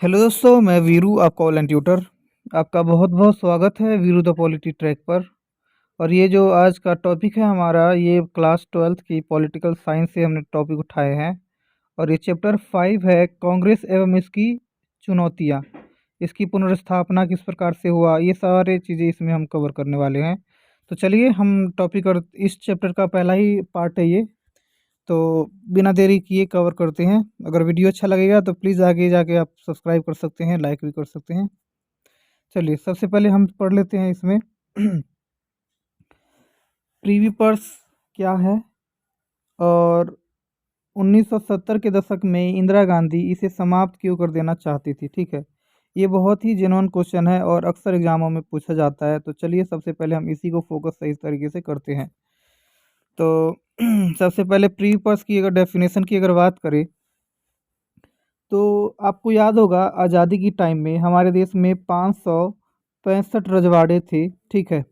Hello दोस्तों, मैं वीरू आपका ऑनलाइन ट्यूटर। आपका बहुत बहुत स्वागत है वीरू द पॉलिटी ट्रैक पर। और ये जो आज का टॉपिक है हमारा, ये क्लास 12th की पॉलिटिकल साइंस से हमने टॉपिक उठाए हैं। और ये चैप्टर 5 है, कांग्रेस एवं इसकी चुनौतियाँ। इसकी पुनर्स्थापना किस प्रकार से हुआ, ये सारे चीज़ें इसमें हम कवर करने वाले हैं। तो चलिए हम टॉपिक और इस चैप्टर का पहला ही पार्ट है ये। तो बिना देरी किए कवर करते हैं। अगर वीडियो अच्छा लगेगा तो प्लीज़ आगे जाके आप सब्सक्राइब कर सकते हैं, लाइक भी कर सकते हैं। चलिए सबसे पहले हम पढ़ लेते हैं इसमें प्रीवी पर्स क्या है। और 1970 के दशक में इंदिरा गांधी इसे समाप्त क्यों कर देना चाहती थी। ठीक है, ये बहुत ही जेन्युइन क्वेश्चन है और अक्सर एग्जामों में पूछा जाता है। तो चलिए सबसे पहले हम इसी को फोकस सही तरीके से करते हैं। तो सबसे पहले प्रीवी पर्स की अगर डेफिनेशन की अगर बात करें तो आपको याद होगा आज़ादी की टाइम में हमारे देश में 565 रजवाड़े थे। ठीक है,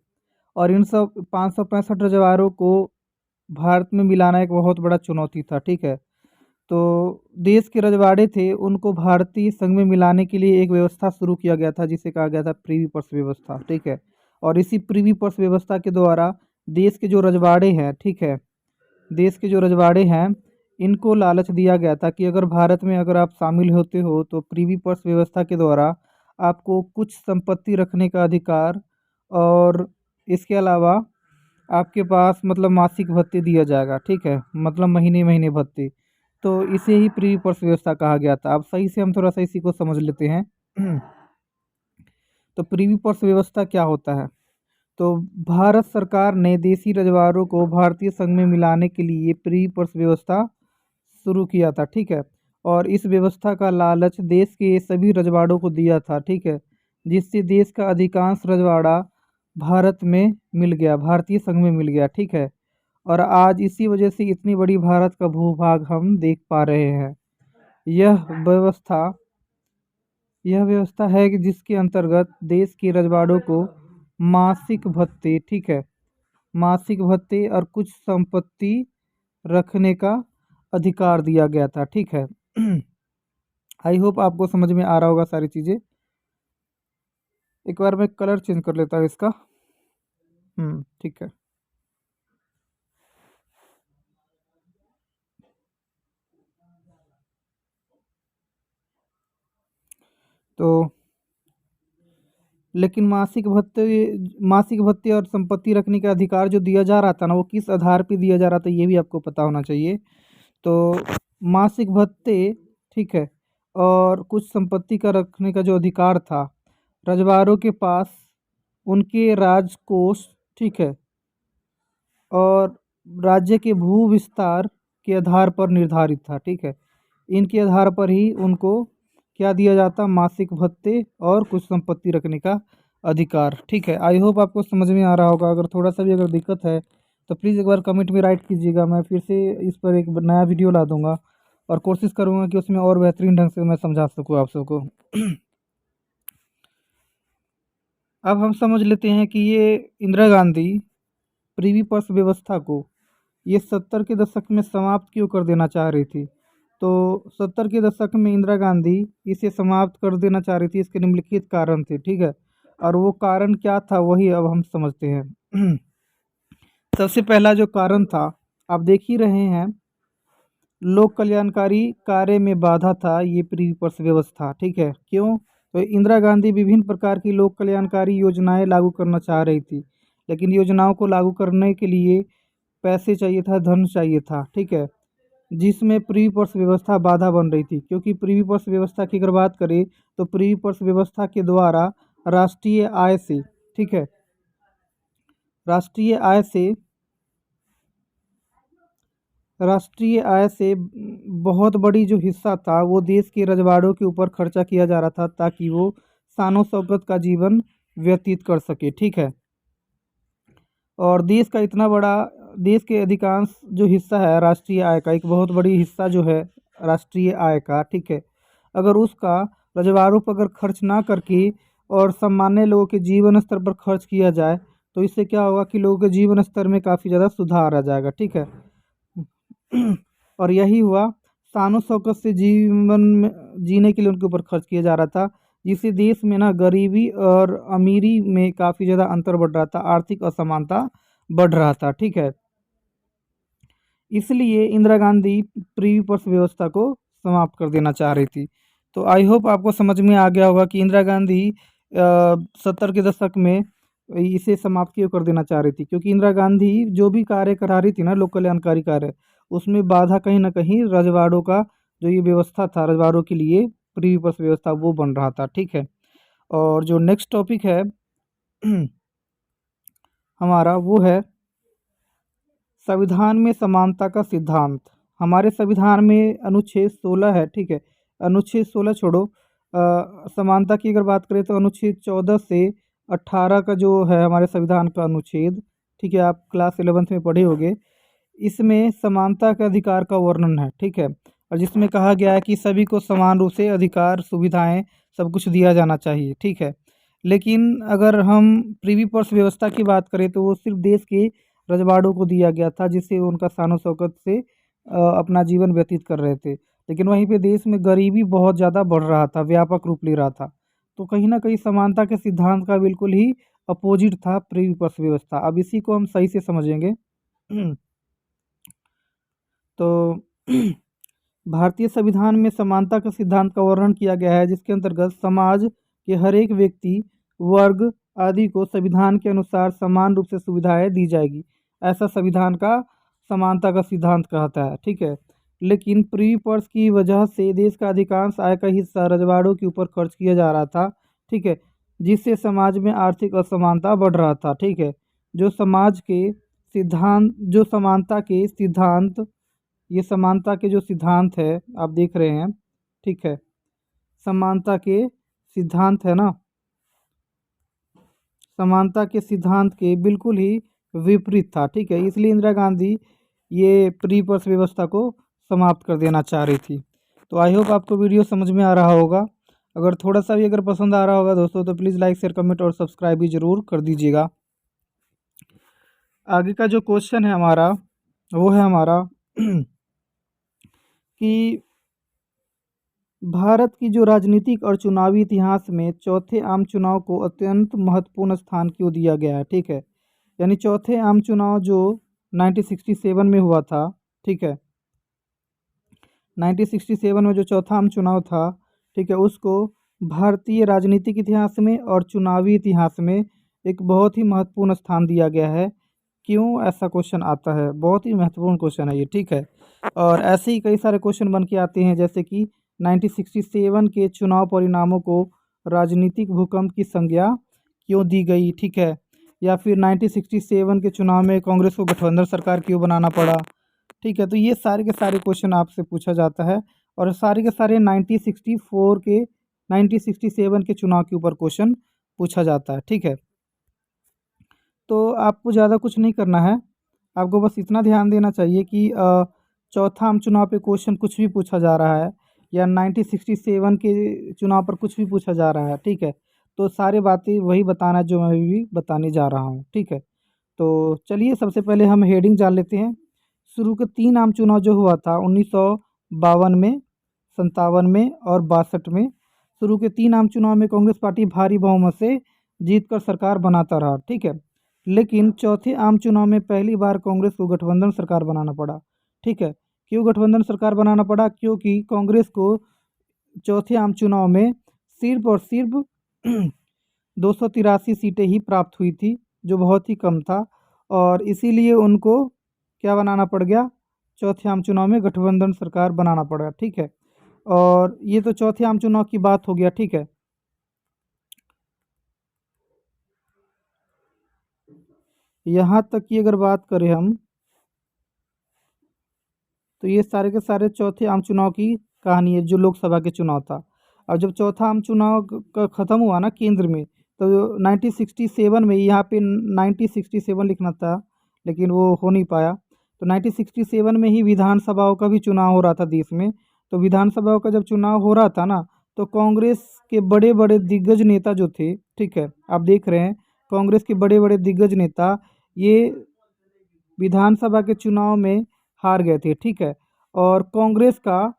और इन सब 565 रजवाड़ों को भारत में मिलाना एक बहुत बड़ा चुनौती था। ठीक है, तो देश के रजवाड़े थे, उनको भारतीय संघ में मिलाने के लिए एक व्यवस्था शुरू किया गया था जिसे कहा गया था प्रीवी पर्स व्यवस्था। ठीक है, और इसी प्रीवी पर्स व्यवस्था के द्वारा देश के जो रजवाड़े हैं, ठीक है, देश के जो रजवाड़े हैं, इनको लालच दिया गया था कि अगर भारत में अगर आप शामिल होते हो तो प्रीवी पर्स व्यवस्था के द्वारा आपको कुछ संपत्ति रखने का अधिकार, और इसके अलावा आपके पास मतलब मासिक भत्ते दिया जाएगा। ठीक है, मतलब महीने महीने भत्ते। तो इसे ही प्रीवी पर्स व्यवस्था कहा गया था। अब सही से हम थोड़ा सा इसी को समझ लेते हैं तो प्रीवी पर्स व्यवस्था क्या होता है। तो भारत सरकार ने देसी रजवाड़ों को भारतीय संघ में मिलाने के लिए प्री पर्स व्यवस्था शुरू किया था। ठीक है, और इस व्यवस्था का लालच देश के सभी रजवाड़ों को दिया था। ठीक है, जिससे देश का अधिकांश रजवाड़ा भारत में मिल गया, भारतीय संघ में मिल गया। ठीक है, और आज इसी वजह से इतनी बड़ी भारत का भूभाग हम देख पा रहे हैं। यह व्यवस्था यह व्यवस्था है कि जिसके अंतर्गत देश के रजवाड़ों को मासिक भत्ते, ठीक है, मासिक भत्ते और कुछ संपत्ति रखने का अधिकार दिया गया था। ठीक है आई होप आपको समझ में आ रहा होगा सारी चीज़ें। एक बार मैं कलर चेंज कर लेता हूँ इसका। ठीक है। तो लेकिन मासिक भत्ते और संपत्ति रखने का अधिकार जो दिया जा रहा था ना, वो किस आधार पे दिया जा रहा था ये भी आपको पता होना चाहिए। तो मासिक भत्ते, ठीक है, और कुछ संपत्ति का रखने का जो अधिकार था रजवाड़ों के पास, उनके राजकोष, ठीक है, और राज्य के भू विस्तार के आधार पर निर्धारित था। ठीक है, इनके आधार पर ही उनको क्या दिया जाता, मासिक भत्ते और कुछ संपत्ति रखने का अधिकार। ठीक है, आई होप आपको समझ में आ रहा होगा। अगर थोड़ा सा भी अगर दिक्कत है तो प्लीज़ एक बार कमेंट में राइट कीजिएगा। मैं फिर से इस पर एक नया वीडियो ला दूंगा और कोशिश करूंगा कि उसमें और बेहतरीन ढंग से मैं समझा सकूँ आप सबको अब हम समझ लेते हैं कि ये इंदिरा गांधी प्रीवी पर्स व्यवस्था को ये 70 के दशक में समाप्त क्यों कर देना चाह रही थी। तो 70 के दशक में इंदिरा गांधी इसे समाप्त कर देना चाह रही थी, इसके निम्नलिखित कारण थे। ठीक है, और वो कारण क्या था वही अब हम समझते हैं सबसे पहला जो कारण था, आप देख ही रहे हैं, लोक कल्याणकारी कार्य में बाधा था ये प्रीवी पर्स व्यवस्था। ठीक है, क्यों? तो इंदिरा गांधी विभिन्न प्रकार की लोक कल्याणकारी योजनाएं लागू करना चाह रही थी, लेकिन योजनाओं को लागू करने के लिए पैसे चाहिए था, धन चाहिए था। ठीक है, जिसमें प्रीवी पर्स व्यवस्था बाधा बन रही थी, क्योंकि प्रीवी पर्स व्यवस्था की अगर बात करें तो प्रीवी पर्स व्यवस्था के द्वारा राष्ट्रीय आय से, ठीक है, राष्ट्रीय आय से राष्ट्रीय आय से बहुत बड़ी जो हिस्सा था वो देश के रजवाड़ों के ऊपर खर्चा किया जा रहा था, ताकि वो शानो शौकत का जीवन व्यतीत कर सके। ठीक है, और देश के अधिकांश जो हिस्सा है राष्ट्रीय आय का, एक बहुत बड़ी हिस्सा जो है राष्ट्रीय आय का, ठीक है, अगर उसका रजवाड़ों पर अगर खर्च ना करके और सामान्य लोगों के जीवन स्तर पर खर्च किया जाए तो इससे क्या होगा कि लोगों के जीवन स्तर में काफ़ी ज़्यादा सुधार आ जाएगा। ठीक है और यही हुआ शानो शौकत से जीवन में जीने के लिए उनके ऊपर खर्च किया जा रहा था, जिससे देश में ना गरीबी और अमीरी में काफ़ी ज़्यादा अंतर बढ़ रहा था, आर्थिक असमानता बढ़ रहा था, ठीक है। इसलिए इंदिरा गांधी प्रीवी पर्स व्यवस्था को समाप्त कर देना चाह रही थी। तो आई होप आपको समझ में आ गया होगा कि इंदिरा गांधी 70 के दशक में इसे समाप्त क्यों कर देना चाह रही थी, क्योंकि इंदिरा गांधी जो भी कार्य करा रही थी ना, लोक कल्याणकारी कार्य, उसमें बाधा कहीं न कहीं रजवाड़ों का जो ये व्यवस्था था, रजवाड़ों के लिए प्रीवी पर्स व्यवस्था वो बन रहा था, ठीक है। और जो नेक्स्ट टॉपिक है हमारा वो है संविधान में समानता का सिद्धांत। हमारे संविधान में अनुच्छेद 16 है, ठीक है। अनुच्छेद 16 छोड़ो, समानता की अगर बात करें तो अनुच्छेद 14 से 18 का जो है हमारे संविधान का अनुच्छेद, ठीक है, आप क्लास 11th में पढ़े होंगे। इसमें समानता के अधिकार का वर्णन है, ठीक है। और जिसमें कहा गया है कि सभी को समान रूप से अधिकार, सुविधाएं, सब कुछ दिया जाना चाहिए, ठीक है। लेकिन अगर हम प्रीवी पर्स व्यवस्था की बात करें तो वो सिर्फ देश के रजवाड़ों को दिया गया था, जिससे उनका शान शौकत से अपना जीवन व्यतीत कर रहे थे। लेकिन वहीं पे देश में गरीबी बहुत ज़्यादा बढ़ रहा था, व्यापक रूप ले रहा था। तो कहीं न कहीं समानता के सिद्धांत का बिल्कुल ही अपोजिट था प्रीवी पर्स व्यवस्था। अब इसी को हम सही से समझेंगे। तो भारतीय संविधान में समानता का सिद्धांत का वर्णन किया गया है, जिसके अंतर्गत समाज के हर एक व्यक्ति, वर्ग आदि को संविधान के अनुसार समान रूप से सुविधाएं दी जाएगी। ऐसा संविधान का समानता का सिद्धांत कहता है, ठीक है। लेकिन प्री पर्स की वजह से देश का अधिकांश आय का हिस्सा रजवाड़ों के ऊपर खर्च किया जा रहा था, ठीक है, जिससे समाज में आर्थिक असमानता बढ़ रहा था, ठीक है। जो समानता के सिद्धांत, ये समानता के जो सिद्धांत है आप देख रहे हैं, ठीक है, समानता के सिद्धांत है ना, समानता के सिद्धांत के बिल्कुल ही विपरीत था, ठीक है। इसलिए इंदिरा गांधी ये प्री पर्स व्यवस्था को समाप्त कर देना चाह रही थी। तो आई होप आपको वीडियो समझ में आ रहा होगा। अगर थोड़ा सा भी अगर पसंद आ रहा होगा दोस्तों तो प्लीज़ लाइक, शेयर, कमेंट और सब्सक्राइब भी ज़रूर कर दीजिएगा। आगे का जो क्वेश्चन है हमारा वो है हमारा कि भारत की जो राजनीतिक और चुनावी इतिहास में चौथे आम चुनाव को अत्यंत महत्वपूर्ण स्थान क्यों दिया गया है, ठीक है। यानी चौथे आम चुनाव जो 1967 में हुआ था, ठीक है, 1967 में जो चौथा आम चुनाव था, ठीक है, उसको भारतीय राजनीतिक इतिहास में और चुनावी इतिहास में एक बहुत ही महत्वपूर्ण स्थान दिया गया है। क्यों ऐसा क्वेश्चन आता है, बहुत ही महत्वपूर्ण क्वेश्चन है ये, ठीक है। और ऐसे ही कई सारे क्वेश्चन बन के आते हैं, जैसे कि 1967 के चुनाव परिणामों को राजनीतिक भूकंप की संज्ञा क्यों दी गई, ठीक है। या फिर 1967 के चुनाव में कांग्रेस को गठबंधन सरकार क्यों बनाना पड़ा, ठीक है। तो ये सारे के सारे क्वेश्चन आपसे पूछा जाता है, और सारे के सारे 1967 के चुनाव के ऊपर क्वेश्चन पूछा जाता है, ठीक है। तो आपको ज़्यादा कुछ नहीं करना है, आपको बस इतना ध्यान देना चाहिए कि चौथा आम चुनाव पे क्वेश्चन कुछ भी पूछा जा रहा है या 1967 के चुनाव पर कुछ भी पूछा जा रहा है, ठीक है, तो सारी बातें वही बताना है जो मैं भी बताने जा रहा हूँ, ठीक है। तो चलिए सबसे पहले हम हेडिंग जान लेते हैं। शुरू के 3 आम चुनाव जो हुआ था 1952 में, 57 में और 62 में, शुरू के 3 आम चुनाव में कांग्रेस पार्टी भारी बहुमत से जीतकर सरकार बनाता रहा, ठीक है। लेकिन चौथे आम चुनाव में पहली बार कांग्रेस को गठबंधन सरकार बनाना पड़ा, ठीक है। क्यों गठबंधन सरकार बनाना पड़ा, क्योंकि कांग्रेस को चौथे आम चुनाव में सिर्फ और सिर्फ 283 सीटें ही प्राप्त हुई थी, जो बहुत ही कम था, और इसीलिए उनको क्या बनाना पड़ गया, चौथे आम चुनाव में गठबंधन सरकार बनाना पड़ा, ठीक है। और ये तो चौथे आम चुनाव की बात हो गया, ठीक है। यहाँ तक की अगर बात करें हम, तो ये सारे के सारे चौथे आम चुनाव की कहानी है, जो लोकसभा के चुनाव था। अब जब चौथा आम चुनाव का ख़त्म हुआ ना केंद्र में, तो 1967 में, यहाँ पे 1967 लिखना था लेकिन वो हो नहीं पाया, तो 1967 में ही विधानसभाओं का भी चुनाव हो रहा था देश में। तो विधानसभाओं का जब चुनाव हो रहा था ना, तो कांग्रेस के बड़े बड़े दिग्गज नेता जो थे, ठीक है, आप देख रहे हैं, कांग्रेस के बड़े बड़े दिग्गज नेता ये विधानसभा के चुनाव में हार गए थे, ठीक है। और कांग्रेस का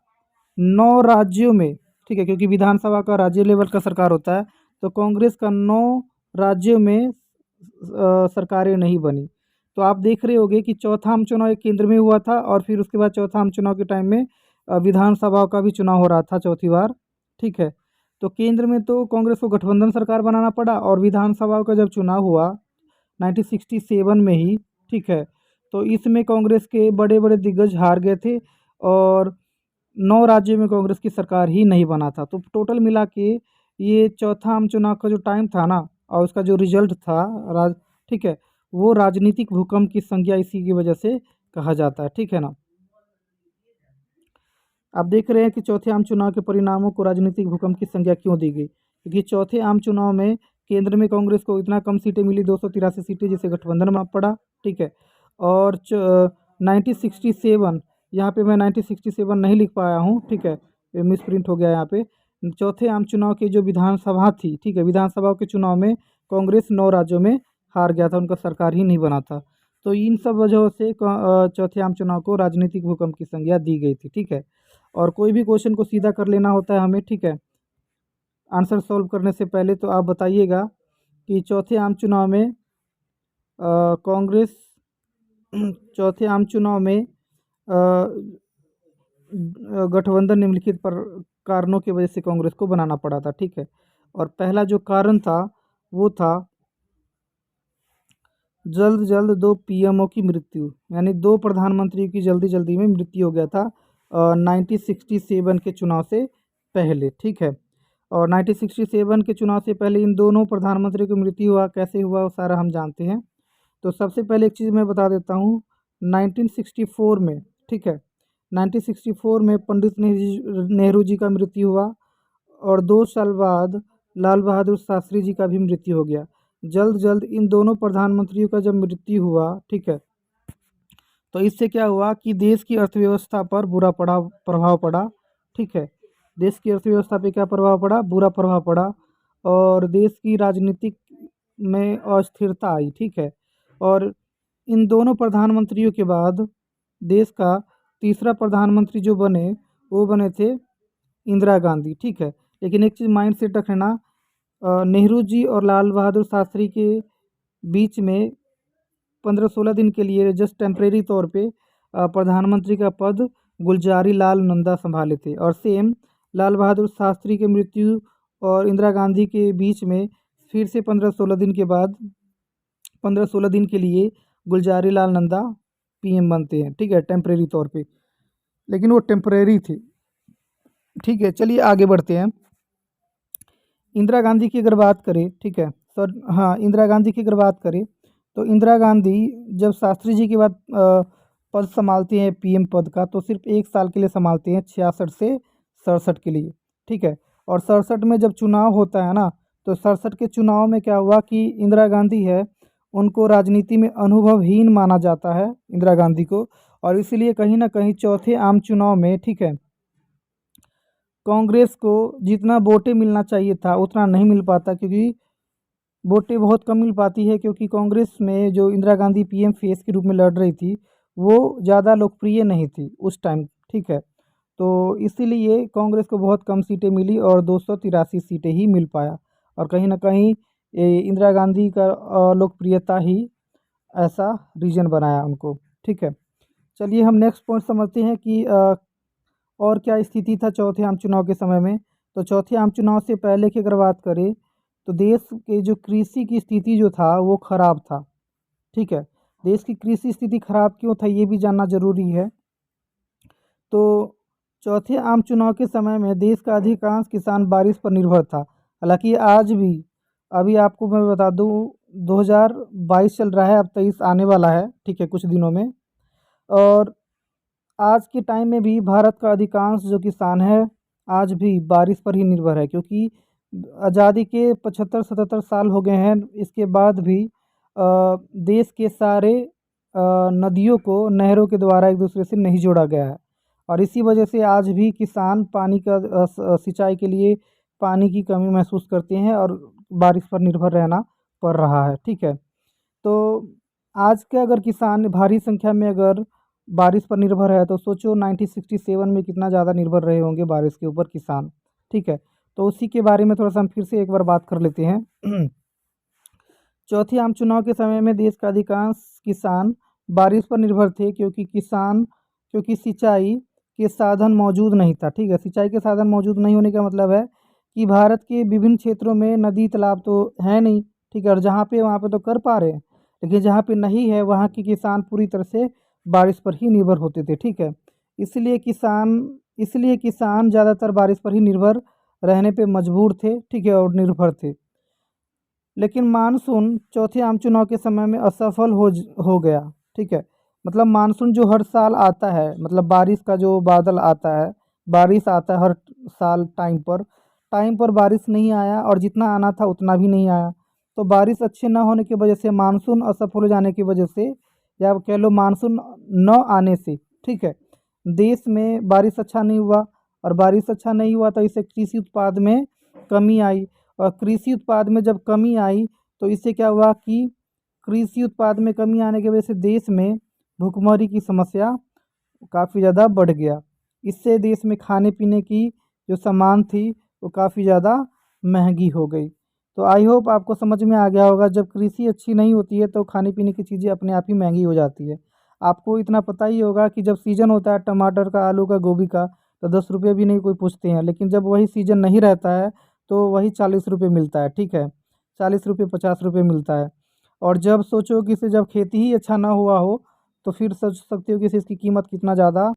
9 राज्यों में, ठीक है, क्योंकि विधानसभा का राज्य लेवल का सरकार होता है, तो कांग्रेस का 9 राज्यों में सरकारें नहीं बनी। तो आप देख रहे होंगे कि चौथा आम चुनाव एक केंद्र में हुआ था और फिर उसके बाद चौथा आम चुनाव के टाइम में विधानसभा का भी चुनाव हो रहा था चौथी बार, ठीक है। तो केंद्र में तो कांग्रेस को गठबंधन सरकार बनाना पड़ा और विधानसभा का जब चुनाव हुआ 1967 में ही, ठीक है, तो इसमें कांग्रेस के बड़े-बड़े दिग्गज हार गए थे और 9 राज्यों में कांग्रेस की सरकार ही नहीं बना था। तो टोटल मिला के ये चौथा आम चुनाव का जो टाइम था ना और उसका जो रिजल्ट था राज ठीक है, वो राजनीतिक भूकंप की संज्ञा इसी की वजह से कहा जाता है, ठीक है ना? आप देख रहे हैं कि चौथे आम चुनाव के परिणामों को राजनीतिक भूकंप की संज्ञा क्यों दी गई? क्योंकि चौथे आम चुनाव में केंद्र में कांग्रेस को इतना कम सीटें मिली 283 सीटें जिसे गठबंधन में पड़ा, ठीक है। और 1967 यहाँ पे मैं 1967 नहीं लिख पाया हूँ, ठीक है, ये मिस प्रिंट हो गया यहाँ पे। चौथे आम चुनाव की जो विधानसभा थी, ठीक है, विधानसभा के चुनाव में कांग्रेस 9 राज्यों में हार गया था, उनका सरकार ही नहीं बना था। तो इन सब वजहों से चौथे आम चुनाव को राजनीतिक भूकंप की संज्ञा दी गई थी, ठीक है। और कोई भी क्वेश्चन को सीधा कर लेना होता है हमें, ठीक है। आंसर सॉल्व करने से पहले तो आप बताइएगा कि चौथे आम चुनाव में कांग्रेस चौथे आम चुनाव में गठबंधन निम्नलिखित पर कारणों की वजह से कांग्रेस को बनाना पड़ा था, ठीक है। और पहला जो कारण था वो था जल्द जल्द 2 पीएमओ की मृत्यु, यानी 2 प्रधानमंत्रियों की जल्दी जल्दी में मृत्यु हो गया था 1967 के चुनाव से पहले, ठीक है। और 1967 के चुनाव से पहले इन दोनों प्रधानमंत्रियों की मृत्यु हुआ, कैसे हुआ वो सारा हम जानते हैं। तो सबसे पहले एक चीज़ मैं बता देता हूँ, 1964 में, ठीक है, 1964 में पंडित नेहरू जी का मृत्यु हुआ और 2 साल बाद लाल बहादुर शास्त्री जी का भी मृत्यु हो गया। जल्द जल्द इन दोनों प्रधानमंत्रियों का जब मृत्यु हुआ, ठीक है, तो इससे क्या हुआ कि देश की अर्थव्यवस्था पर बुरा प्रभाव पड़ा, ठीक है। देश की अर्थव्यवस्था पे क्या प्रभाव पड़ा? बुरा प्रभाव पड़ा और देश की राजनीतिक में अस्थिरता आई, ठीक है। और इन दोनों प्रधानमंत्रियों के बाद देश का तीसरा प्रधानमंत्री जो बने, वो बने थे इंदिरा गांधी, ठीक है। लेकिन एक चीज़ माइंड सेट रखना, नेहरू जी और लाल बहादुर शास्त्री के बीच में 15-16 दिन के लिए जस्ट टेम्परेरी तौर पे प्रधानमंत्री का पद गुलजारी लाल नंदा संभाले थे और सेम लाल बहादुर शास्त्री की मृत्यु और इंदिरा गांधी के बीच में फिर से 15-16 दिन के बाद 15-16 दिन के लिए गुलजारी लाल नंदा पीएम बनते हैं, ठीक है, टेम्परेरी तौर पे। लेकिन वो टेम्परेरी थे, ठीक है। चलिए आगे बढ़ते हैं। इंदिरा गांधी की अगर बात करें, ठीक है, सर, हाँ, इंदिरा गांधी की अगर बात करें तो इंदिरा गांधी जब शास्त्री जी के बाद पद संभालते हैं पीएम पद का, तो सिर्फ 1 साल के लिए संभालते हैं, 66 से 67 के लिए, ठीक है। और 67 में जब चुनाव होता है ना, तो 67 के चुनाव में क्या हुआ कि इंदिरा गांधी है, उनको राजनीति में अनुभवहीन माना जाता है इंदिरा गांधी को, और इसीलिए कहीं ना कहीं चौथे आम चुनाव में, ठीक है, कांग्रेस को जितना वोटें मिलना चाहिए था उतना नहीं मिल पाता, क्योंकि वोटें बहुत कम मिल पाती है क्योंकि कांग्रेस में जो इंदिरा गांधी पीएम फेस के रूप में लड़ रही थी वो ज़्यादा लोकप्रिय नहीं थी उस टाइम, ठीक है। तो इसीलिए कांग्रेस को बहुत कम सीटें मिली और 283 सीटें ही मिल पाया, और कहीं ना कहीं ये इंदिरा गांधी का लोकप्रियता ही ऐसा रीजन बनाया उनको, ठीक है। चलिए हम नेक्स्ट पॉइंट समझते हैं कि और क्या स्थिति था चौथे आम चुनाव के समय में। तो चौथे आम चुनाव से पहले की अगर बात करें तो देश के जो कृषि की स्थिति जो था वो खराब था, ठीक है। देश की कृषि स्थिति खराब क्यों था ये भी जानना ज़रूरी है। तो चौथे आम चुनाव के समय में देश का अधिकांश किसान बारिश पर निर्भर था। हालांकि आज भी, अभी आपको मैं बता दूं, 2022 चल रहा है, अब 23 आने वाला है, ठीक है, कुछ दिनों में। और आज के टाइम में भी भारत का अधिकांश जो किसान है आज भी बारिश पर ही निर्भर है, क्योंकि आज़ादी के 75-77 साल हो गए हैं, इसके बाद भी देश के सारे नदियों को नहरों के द्वारा एक दूसरे से नहीं जोड़ा गया है, और इसी वजह से आज भी किसान पानी का सिंचाई के लिए पानी की कमी महसूस करते हैं और बारिश पर निर्भर रहना पड़ रहा है, ठीक है। तो आज के अगर किसान भारी संख्या में अगर बारिश पर निर्भर है, तो सोचो 1967 में कितना ज़्यादा निर्भर रहे होंगे बारिश के ऊपर किसान। ठीक है, तो उसी के बारे में थोड़ा सा हम फिर से एक बार बात कर लेते हैं। चौथे आम चुनाव के समय में देश का अधिकांश किसान बारिश पर निर्भर थे, क्योंकि सिंचाई के साधन मौजूद नहीं था। ठीक है, सिंचाई के साधन मौजूद नहीं होने का मतलब है कि भारत के विभिन्न क्षेत्रों में नदी तालाब तो है नहीं। ठीक है, और जहाँ पे वहाँ पे तो कर पा रहे हैं, लेकिन जहाँ पे नहीं है वहाँ के किसान पूरी तरह से बारिश पर ही निर्भर होते थे। ठीक है, इसलिए किसान इसलिए किसान ज़्यादातर बारिश पर ही निर्भर रहने पे मजबूर थे। ठीक है, और निर्भर थे। लेकिन मानसून चौथे आम चुनाव के समय में असफल हो गया। ठीक है, मतलब मानसून जो हर साल आता है, मतलब बारिश का जो बादल आता है, बारिश आता है हर साल टाइम पर बारिश नहीं आया, और जितना आना था उतना भी नहीं आया। तो बारिश अच्छे न होने की वजह से, मानसून असफल हो जाने की वजह से, या आप कह लो मानसून न आने से, ठीक है, देश में बारिश अच्छा नहीं हुआ। और बारिश अच्छा नहीं हुआ तो इससे कृषि उत्पाद में कमी आई। और कृषि उत्पाद में जब कमी आई तो इससे क्या हुआ कि कृषि उत्पाद में कमी आने की वजह से देश में भुखमरी की समस्या काफ़ी ज़्यादा बढ़ गया। इससे देश में खाने पीने की जो सामान थी वो काफ़ी ज़्यादा महंगी हो गई। तो आई होप आपको समझ में आ गया होगा, जब कृषि अच्छी नहीं होती है तो खाने पीने की चीज़ें अपने आप ही महंगी हो जाती है। आपको इतना पता ही होगा कि जब सीज़न होता है टमाटर का, आलू का, गोभी का, तो 10 रुपये भी नहीं कोई पूछते हैं, लेकिन जब वही सीज़न नहीं रहता है तो वही 40 रुपये मिलता है। ठीक है, 40 रुपये 50 रुपये मिलता है। और जब सोचो कि इसे जब खेती ही अच्छा ना हुआ हो तो फिर सोच सकते हो कि इसकी कीमत कितना ज़्यादा